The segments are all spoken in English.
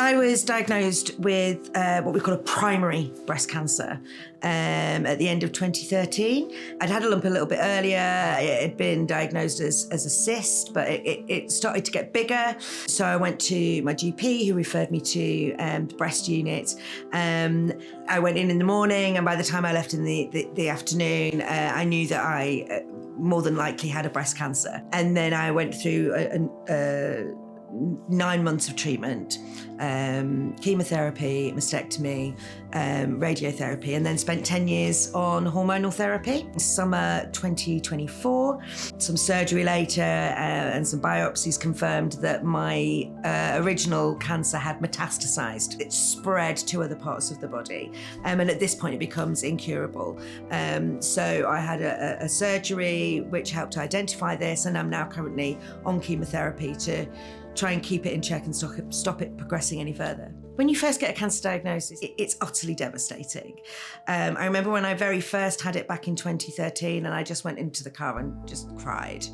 I was diagnosed with what we call a primary breast cancer at the end of 2013. I'd had a lump a little bit earlier. It had been diagnosed as a cyst, but it started to get bigger. So I went to my GP, who referred me to the breast unit. I went in the morning, and by the time I left in the afternoon, I knew that I more than likely had a breast cancer. And then I went through 9 months of treatment, chemotherapy, mastectomy, radiotherapy, and then spent 10 years on hormonal therapy. Summer 2024, some surgery later and some biopsies confirmed that my original cancer had metastasized. It spread to other parts of the body, and at this point it becomes incurable. So I had a surgery which helped to identify this, and I'm now currently on chemotherapy to try and keep it in check and stop it progressing any further. When you first get a cancer diagnosis, it's utterly devastating. I remember when I very first had it back in 2013, and I just went into the car and just cried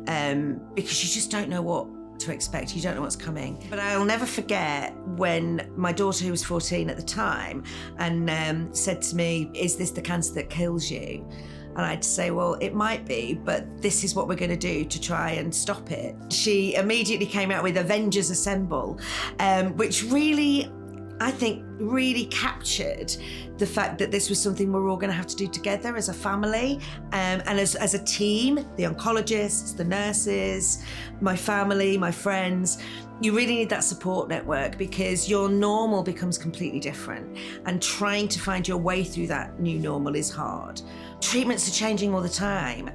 because you just don't know what to expect. You don't know what's coming. But I'll never forget when my daughter, who was 14 at the time, and said to me, "Is this the cancer that kills you?" And I'd say, well, it might be, but this is what we're going to do to try and stop it. She immediately came out with Avengers Assemble, which really, I think, really captured the fact that this was something we're all going to have to do together as a family and as a team, the oncologists, the nurses, my family, my friends. You really need that support network because your normal becomes completely different, and trying to find your way through that new normal is hard. Treatments are changing all the time.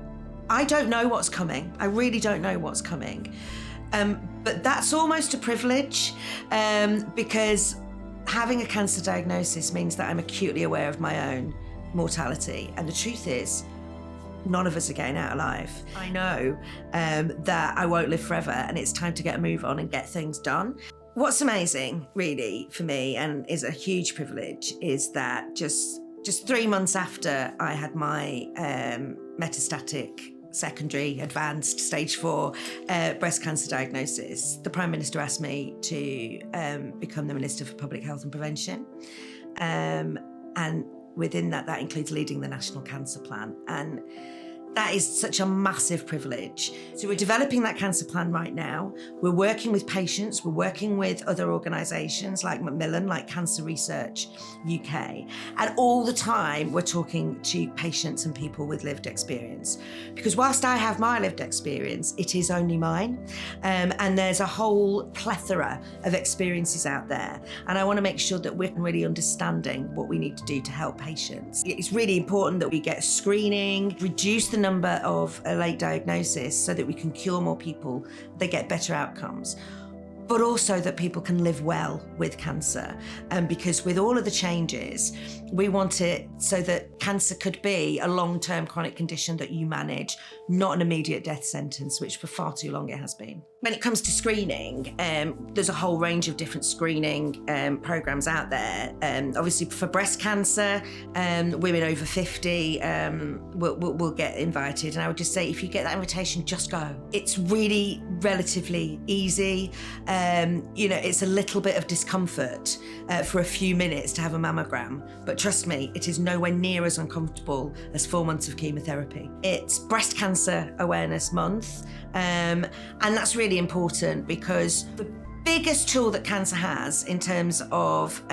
I don't know what's coming. I really don't know what's coming. But that's almost a privilege because having a cancer diagnosis means that I'm acutely aware of my own mortality. And the truth is, none of us are getting out alive. I know that I won't live forever, and it's time to get a move on and get things done. What's amazing, really, for me, and is a huge privilege, is that just 3 months after I had my metastatic secondary advanced stage 4 breast cancer diagnosis, the Prime Minister asked me to become the Minister for Public Health and Prevention. And within that includes leading the National Cancer Plan. And that is such a massive privilege. So we're developing that cancer plan right now. We're working with patients. We're working with other organisations like Macmillan, like Cancer Research UK. And all the time we're talking to patients and people with lived experience. Because whilst I have my lived experience, it is only mine. And there's a whole plethora of experiences out there. And I want to make sure that we're really understanding what we need to do to help patients. It's really important that we get screening, reduce the number of late diagnosis so that we can cure more people, they get better outcomes, but also that people can live well with cancer. Because with all of the changes, we want it so that cancer could be a long-term chronic condition that you manage, not an immediate death sentence, which for far too long it has been. When it comes to screening, there's a whole range of different screening programs out there. Obviously for breast cancer, women over 50 will get invited. And I would just say, if you get that invitation, just go. It's really relatively easy. It's a little bit of discomfort for a few minutes to have a mammogram, but trust me, it is nowhere near as uncomfortable as 4 months of chemotherapy. It's Breast Cancer Awareness Month, and that's really important because the biggest tool that cancer has in terms of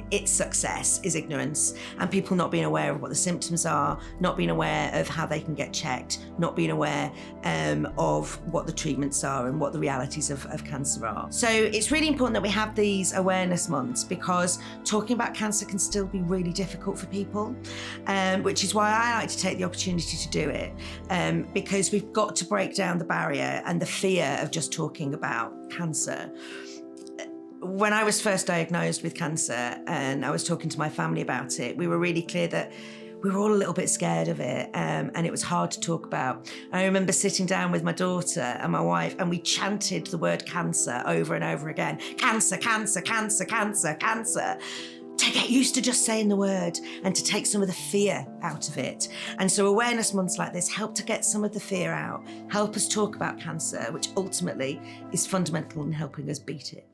its success is ignorance, and people not being aware of what the symptoms are, not being aware of how they can get checked, not being aware of what the treatments are and what the realities of cancer are. So it's really important that we have these awareness months, because talking about cancer can still be really difficult for people, which is why I like to take the opportunity to do it, because we've got to break down the barrier and the fear of just talking about cancer. When I was first diagnosed with cancer and I was talking to my family about it, we were really clear that we were all a little bit scared of it, and it was hard to talk about. I remember sitting down with my daughter and my wife, and we chanted the word cancer over and over again. Cancer, cancer, cancer, cancer, cancer. To get used to just saying the word and to take some of the fear out of it. And so awareness months like this help to get some of the fear out, help us talk about cancer, which ultimately is fundamental in helping us beat it.